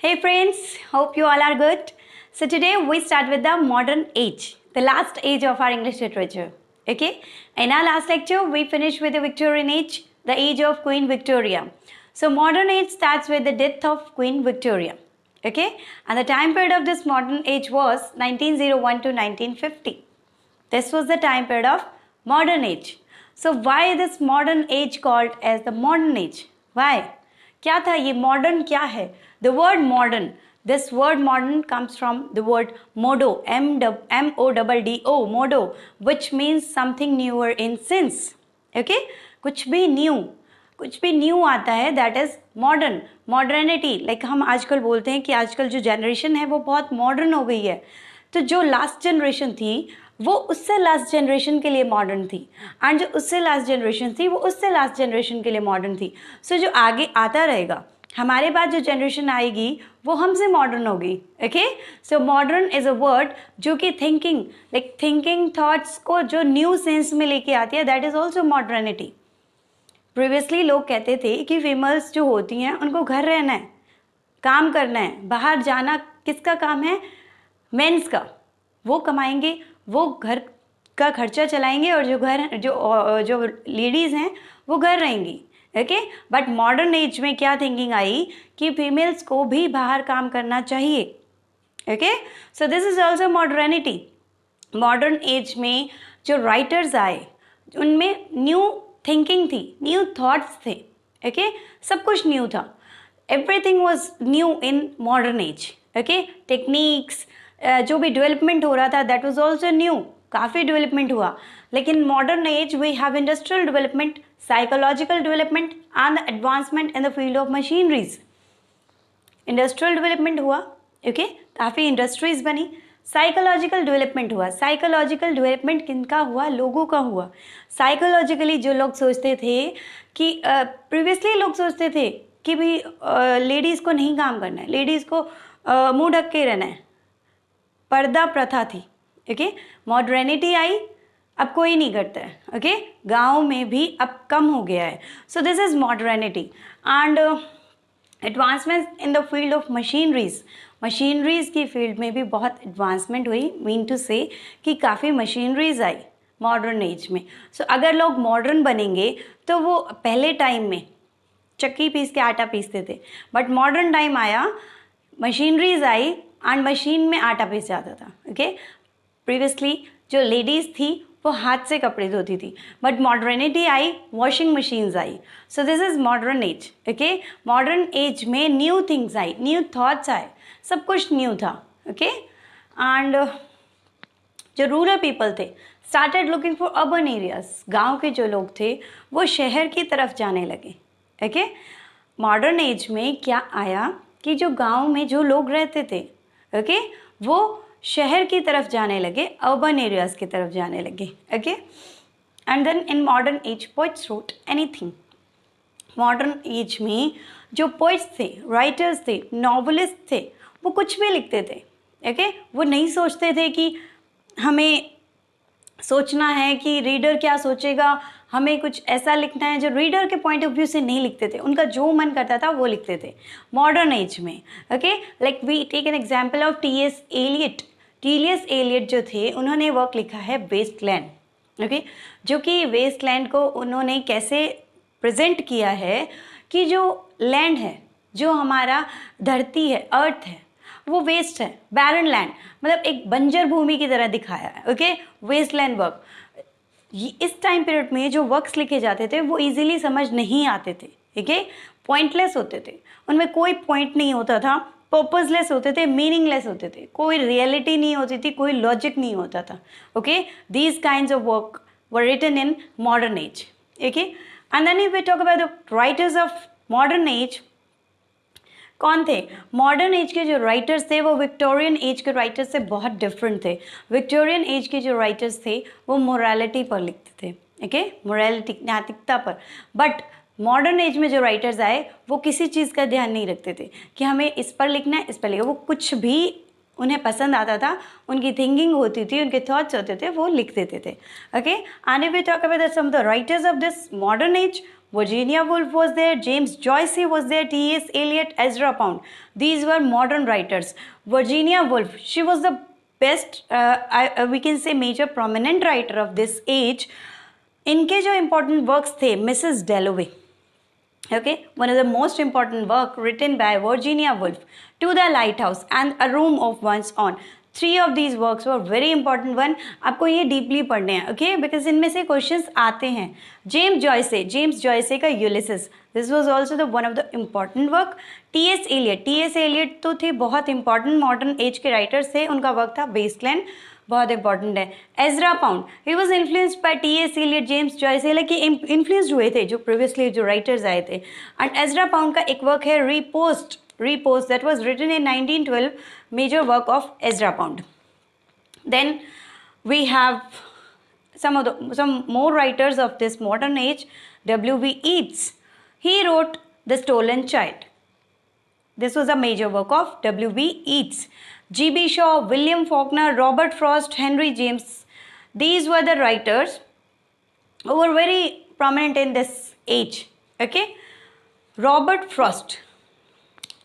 Hey friends, hope you all are good. So today we start with the modern age, the last age of our English literature. Okay? In our last lecture, we finished with the Victorian age, the age of Queen Victoria. So modern age starts with the death of Queen Victoria. Okay? And the time period of this modern age was 1901 to 1950. This was the time period of modern age. So why this modern age called as the modern age? Why? क्या था ये modern क्या है? The word modern, this word modern comes from the word modo, M-O-D-D-O, modo, which means something newer in since. Okay? कुछ भी new आता है, that is modern. Modernity like हम आजकल बोलते हैं कि आजकल जो जनरेशन है वो बहुत मॉडर्न हो गई है. तो जो लास्ट जनरेशन थी वो उससे लास्ट जनरेशन के लिए मॉडर्न थी, एंड जो उससे लास्ट जनरेशन थी वो उससे लास्ट जनरेशन के लिए मॉडर्न थी. सो जो आगे आता रहेगा, हमारे बाद जो जनरेशन आएगी वो हमसे मॉडर्न होगी. Okay, so modern is a word जो कि थिंकिंग थॉट्स को जो न्यू सेंस में लेके आती है, that is also modernity. Previously लोग कहते थे कि फीमेल्स जो होती हैं उनको घर रहना है, काम करना है, बाहर जाना किसका काम है? मेंस का. वो कमाएंगे, वो घर का खर्चा चलाएंगे, और जो लेडीज़ हैं वो घर रहेंगी. ओके, बट मॉडर्न एज में क्या थिंकिंग आई कि फीमेल्स को भी बाहर काम करना चाहिए. Okay, so this is also modernity. Modern age में जो राइटर्स आए उनमें न्यू थिंकिंग थी, न्यू थॉट्स थे. ओके, सब कुछ न्यू था. Everything was new in modern age. Okay, techniques, जो भी डेवलपमेंट हो रहा था दैट वाज आल्सो न्यू. काफ़ी डेवलपमेंट हुआ. लेकिन modern age we have industrial development, psychological development and advancement in the field of machineries. Industrial development हुआ. Okay, काफ़ी इंडस्ट्रीज बनी. साइकोलॉजिकल डेवलपमेंट हुआ. साइकोलॉजिकल डेवलपमेंट किनका हुआ? लोगों का हुआ. साइकोलॉजिकली जो लोग सोचते थे कि प्रीवियसली लोग सोचते थे कि भी लेडीज़ को नहीं काम करना है, लेडीज़ को मुंह ढक के रहना है, पर्दा प्रथा थी. ओके, मॉडर्निटी आई, अब कोई नहीं करता है. ओके, गाँव में भी अब कम हो गया है. सो this is modernity. And advancement in the field of machineries. Machineries की फील्ड में भी बहुत एडवांसमेंट हुई. मीन टू से कि काफ़ी मशीनरीज आई मॉडर्न एज में. सो अगर लोग मॉडर्न बनेंगे तो वो पहले टाइम में चक्की पीस के आटा पीसते थे, बट मॉडर्न टाइम आया, मशीनरीज आई एंड मशीन में आटा पीस जाता था. ओके, प्रीवियसली जो लेडीज़ थी वो हाथ से कपड़े धोती थी, बट मॉडर्निटी आई, वॉशिंग मशीन्स आई. So this is modern age. Okay, modern age में न्यू थिंग्स आई, न्यू थॉट्स आए, सब कुछ न्यू था. ओके, एंड जो रूरल पीपल थे started looking for urban areas. गाँव के जो लोग थे वो शहर की तरफ जाने लगे. ओके, मॉडर्न एज में क्या आया कि जो गांव में जो लोग रहते थे, ओके, वो शहर की तरफ जाने लगे, अर्बन एरियाज की तरफ जाने लगे. Okay, and then in modern age poets wrote anything. Modern age में जो पोइट्स थे, राइटर्स थे, नॉवलिस्ट थे, वो कुछ भी लिखते थे. ओके, वो नहीं सोचते थे कि हमें सोचना है कि रीडर क्या सोचेगा, हमें कुछ ऐसा लिखना है. जो रीडर के पॉइंट ऑफ व्यू से नहीं लिखते थे, उनका जो मन करता था वो लिखते थे मॉडर्न एज में. Okay, like we take an example of T S. Eliot. T S. Eliot जो थे उन्होंने वर्क लिखा है वेस्टलैंड. ओके, जो कि वेस्टलैंड को उन्होंने कैसे प्रेजेंट किया है कि जो लैंड है, जो हमारा धरती है, अर्थ है, वो वेस्ट है, बैरन लैंड, मतलब एक बंजर भूमि की तरह दिखाया है. Okay, Waste Land work. इस टाइम पीरियड में जो वर्क्स लिखे जाते थे वो इजीली समझ नहीं आते थे. ठीक है, पॉइंटलेस होते थे, उनमें कोई पॉइंट नहीं होता था, पर्पसलेस होते थे, मीनिंगलेस होते थे, कोई रियलिटी नहीं होती थी, कोई लॉजिक नहीं होता था. Okay, these kinds of work were written in modern age. Okay, and then if we talk about the writers of modern age, कौन थे? मॉडर्न एज के जो राइटर्स थे वो विक्टोरियन एज के राइटर्स से बहुत डिफरेंट थे. विक्टोरियन एज के जो राइटर्स थे वो मोरालिटी पर लिखते थे. ओके, मोरालिटी, नैतिकता पर. बट मॉडर्न एज में जो राइटर्स आए वो किसी चीज़ का ध्यान नहीं रखते थे कि हमें इस पर लिखना है, इस पर लिखना. वो कुछ भी उन्हें पसंद आता था, उनकी थिंकिंग होती थी, उनके थॉट्स होते थे, वो लिख देते थे. Okay, and if we talk about some of the writers of this modern age, Virginia Woolf was there, James Joyce was there, T.S. Eliot, Ezra Pound. These were modern writers. Virginia Woolf, she was the best, we can say major prominent writer of this age. इनके जो important works थे, Mrs. Dalloway. Okay, one of the most important work written by Virginia Woolf, To the Lighthouse and A Room of One's Own. 3 of these works were very important one. आपको ये deeply पढ़ने हैं, okay? Because इनमें से questions आते हैं. James Joyce का Ulysses, this was also the one of the important work. T S. Eliot तो थे बहुत इंपॉर्टेंट मॉडर्न एज के राइटर्स थे. उनका वर्क था वेस्टलैंड, बहुत इंपॉर्टेंट है. Ezra Pound, he was influenced by T S. Eliot, James Joyce, like influenced हुए थे जो प्रीवियसली जो राइटर्स आए थे. एंड एजरा पाउंड का एक वर्क है Repost that was written in 1912, major work of Ezra Pound. Then we have some more writers of this modern age. W.B. Yeats, he wrote The Stolen Child. This was a major work of W.B. Yeats. G.B. Shaw, William Faulkner, Robert Frost, Henry James. These were the writers who were very prominent in this age. Okay, Robert Frost,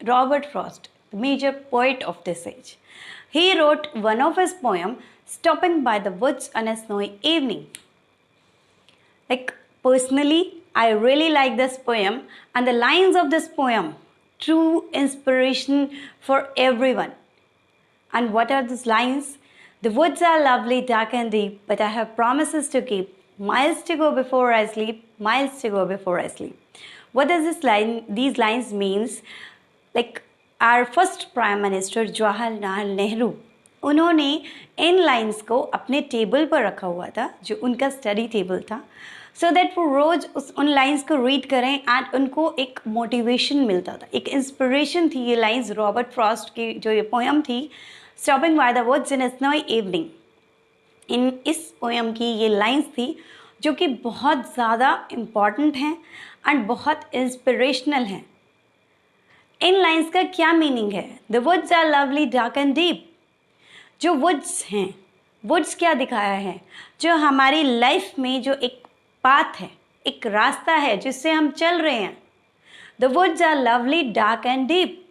the major poet of this age. He wrote one of his poems, Stopping by the Woods on a Snowy Evening. Like, personally, I really like this poem, and the lines of this poem, true inspiration for everyone. And what are these lines? The woods are lovely, dark and deep, but I have promises to keep, miles to go before I sleep, miles to go before I sleep. What does these lines means? Like, our first Prime Minister Jawaharlal Nehru, उन्होंने इन lines को अपने table पर रखा हुआ था, जो उनका study table था, सो दैट वो रोज़ उन लाइंस को रीड करें एंड उनको एक मोटिवेशन मिलता था, एक इंस्पिरेशन थी ये लाइंस. रॉबर्ट फ्रॉस्ट की जो ये पोएम थी, stopping by the woods in a snowy evening, इस पोएम की ये लाइंस थी जो कि बहुत ज़्यादा इम्पॉर्टेंट हैं एंड बहुत इंस्पिरेशनल हैं. इन लाइंस का क्या मीनिंग है? The woods are lovely, dark and deep. जो वुड्स हैं, वुड्स क्या दिखाया है? जो हमारी लाइफ में जो एक पाथ है, एक रास्ता है जिससे हम चल रहे हैं. The woods are lovely, dark and deep.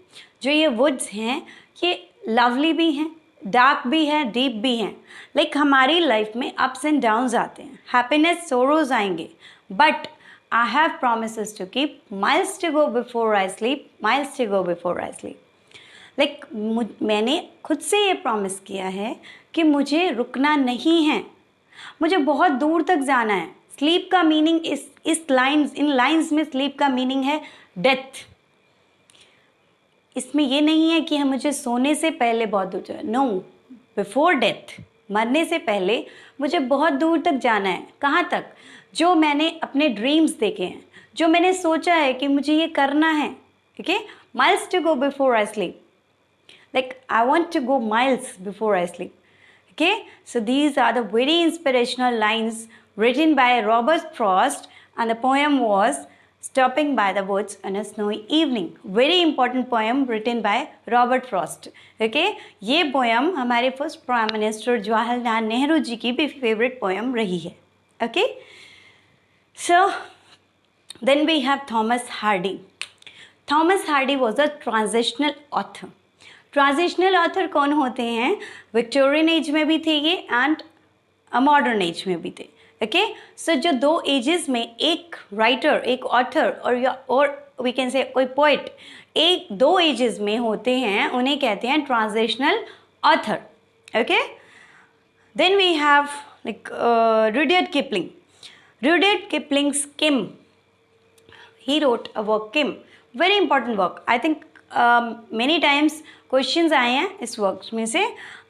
जो ये वुड्स हैं ये लवली भी हैं, डार्क भी है, डीप भी हैं. लाइक हमारी लाइफ में अप्स एंड डाउन्स आते हैं, हैप्पीनेस सोरोज आएंगे, but I have promises to keep, miles to go before I sleep, miles to go before I sleep. Like, मैंने खुद से ये प्रॉमिस किया है कि मुझे रुकना नहीं है, मुझे बहुत दूर तक जाना है. स्लीप का मीनिंग इन लाइंस में स्लीप का मीनिंग है डेथ. इसमें ये नहीं है कि हम मुझे सोने से पहले बहुत दूर जाए. नो, बिफोर डेथ, मरने से पहले मुझे बहुत दूर तक जाना है. कहाँ तक? जो मैंने अपने ड्रीम्स देखे हैं, जो मैंने सोचा है कि मुझे ये करना है. Okay, miles to go before I sleep. Like, I want to go miles before I sleep. Okay, so these are the very inspirational lines written by Robert Frost, and the poem was Stopping by the Woods on a Snowy Evening. Very important poem written by Robert Frost. Okay, ये poem हमारे first prime minister Jawaharlal Nehru ji की भी favourite poem रही है. Okay, so then we have Thomas Hardy. Thomas Hardy was a transitional author. Transitional author कौन होते हैं? Victorian age में भी थे ये एंड मॉडर्न एज में भी थे. ओके, सो जो दो एजेस में एक राइटर, एक ऑथर और वी कैन से कोई पोइट एक दो एजेस में होते हैं, उन्हें कहते हैं transitional author. Okay, then we have like Rudyard Kipling. Rudyard Kipling's Kim, he wrote a work Kim, very important work. I think many times questions आए हैं इस वर्क में से.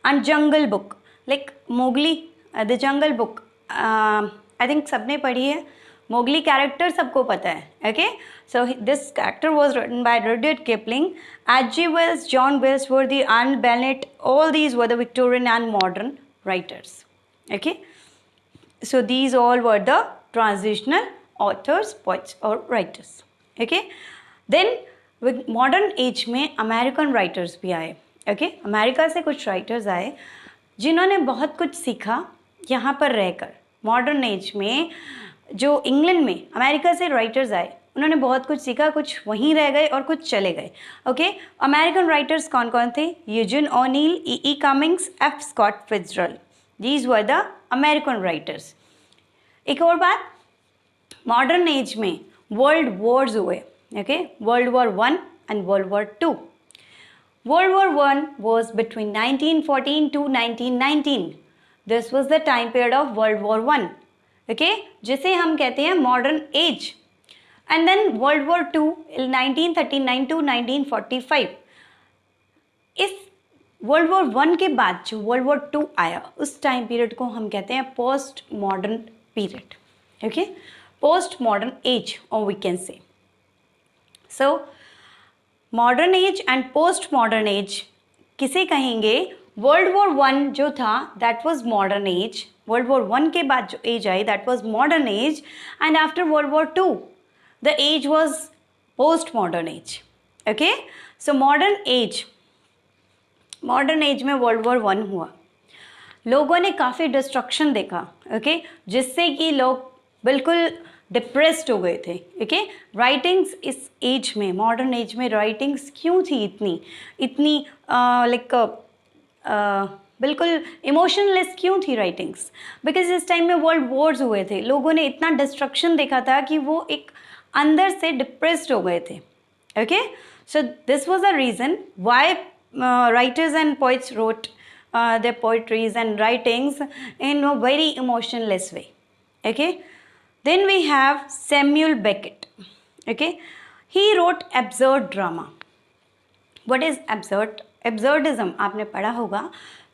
And jungle book, like Mowgli, the jungle book, I think सबने पढ़ी है. Mowgli character सबको पता है. Okay, so this character was written by Rudyard Kipling. H.G. Wells, John Galsworthy, Anne Bennett, all these were the Victorian and modern writers. Okay, so these all were the transitional authors, poets or writers. Okay, then with modern age में American writers भी आए. Okay, America से कुछ writers आए जिन्होंने बहुत कुछ सीखा यहाँ पर रहकर. मॉडर्न एज में जो इंग्लैंड में अमेरिका से राइटर्स आए उन्होंने बहुत कुछ सीखा, कुछ वहीं रह गए और कुछ चले गए. ओके, अमेरिकन राइटर्स कौन कौन थे? Eugene O'Neill, E Cummings, F Scott Fitzgerald. These were the American writers. एक और बात, मॉडर्न एज में वर्ल्ड वॉर्स हुए. Okay, world war 1 and world war 2. World War I was between 1914 to 1919. This was the time period of World War I. Okay, जिसे हम कहते हैं modern age. And then World War II, 1939 to 1945. इस World War I के बाद जो World War II आया, उस time period को हम कहते हैं post modern period. Okay, post modern age, or we can say. So modern age and post modern age किसे कहेंगे? वर्ल्ड वॉर 1 जो था that was modern age. World war 1 के बाद जो एज आई that was modern age, and after world war 2 the age was post modern age. Okay, so modern age में world war 1 हुआ. लोगों ने काफ़ी डिस्ट्रक्शन देखा. ओके, जिससे कि लोग बिल्कुल डिप्रेस्ड हो गए थे. ओके, राइटिंग्स इस एज में, मॉडर्न एज में राइटिंग्स क्यों थी इतनी लाइक बिल्कुल इमोशनलेस क्यों थी राइटिंग्स? बिकॉज इस टाइम में वर्ल्ड वॉर्स हुए थे, लोगों ने इतना डिस्ट्रक्शन देखा था कि वो एक अंदर से डिप्रेस्ड हो गए थे. Okay, so this was the reason why writers and poets wrote their poetries and writings in a very emotionless way. Okay, then we have Samuel Beckett. Okay, he wrote absurd drama. What is absurdism? आपने पढ़ा होगा.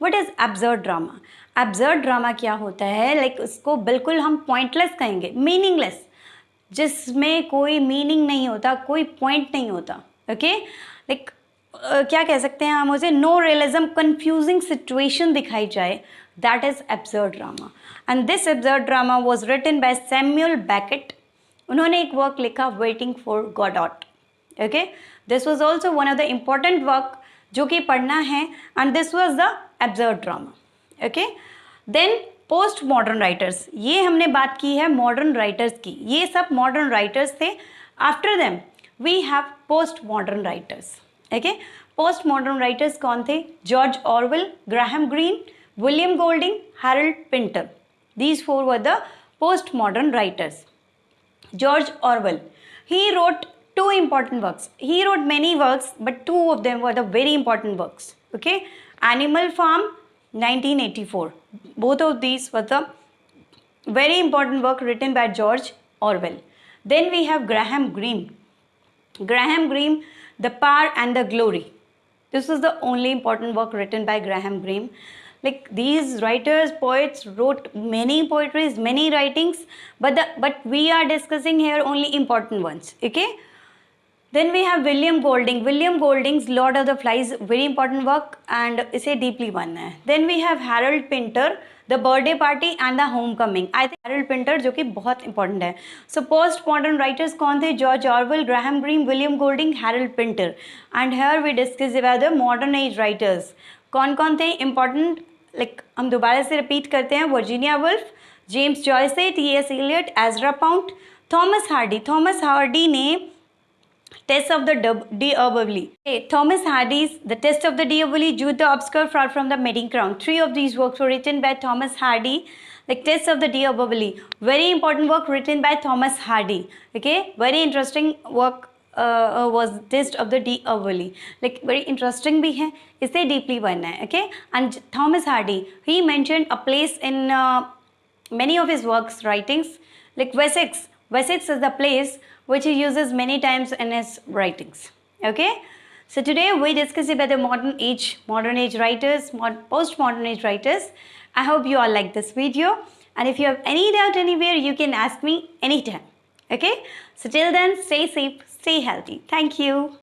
What is absurd drama? Absurd drama क्या होता है? Like उसको बिल्कुल हम pointless कहेंगे, meaningless, जिसमें कोई meaning नहीं होता, कोई point नहीं होता. Okay, like क्या कह सकते हैं हम उसे? नो रियलिज्म, कंफ्यूजिंग सिचुएशन दिखाई जाए, that is absurd drama. And this absurd drama was written by Samuel Beckett. उन्होंने एक वर्क लिखा, waiting for Godot. Okay, this was also one of the important work जो कि पढ़ना है, and this was the absurd drama. Okay, then post modern writers, ये हमने बात की है मॉडर्न राइटर्स की, ये सब मॉडर्न राइटर्स थे. After them we have post modern writers. Okay, post modern writers कौन थे? George Orwell, Graham Greene, William Golding, Harold Pinter. These four were the post modern writers. George Orwell, he wrote two important works. He wrote many works, but two of them were the very important works. Okay, Animal Farm, 1984. Both of these were the very important work written by George Orwell. Then we have Graham Greene. Graham Greene, The Power and the Glory. This was the only important work written by Graham Greene. Like these writers, poets wrote many poetries, many writings, but we are discussing here only important ones. Okay. Then we have William Golding. William Golding's Lord of the Flies, very important work, and इसे deeply पढ़ना है. Then we have Harold Pinter, The Birthday Party and the Homecoming. I think Harold Pinter जो कि बहुत important है. So post modern writers कौन थे? George Orwell, Graham Greene, William Golding, Harold Pinter. And here we discuss about the modern age writers. कौन कौन थे important? Like हम दोबारा से रिपीट करते हैं. Virginia Woolf, James Joyce, T S. Eliot, Ezra Pound, Thomas Hardy. Thomas Hardy ने Tess of the D'Urberville. Thomas Hardy's The Test of the D'Urberville, Jude the Obscure, Far from the Mating Crown. 3 of these works were written by Thomas Hardy. Like Test of the D'Urberville, very important work written by Thomas Hardy. Okay, very interesting work was Test of the D'Urberville. Like very interesting भी है, इसे deeply पढ़ना है. Okay, and Thomas Hardy, he mentioned a place in many of his works writings, like Wessex. Wessex is the place which he uses many times in his writings. Okay, so today we discuss about the modern age writers, post-modern age writers. I hope you all like this video, and if you have any doubt anywhere, you can ask me anytime. Okay, so till then, stay safe, stay healthy. Thank you.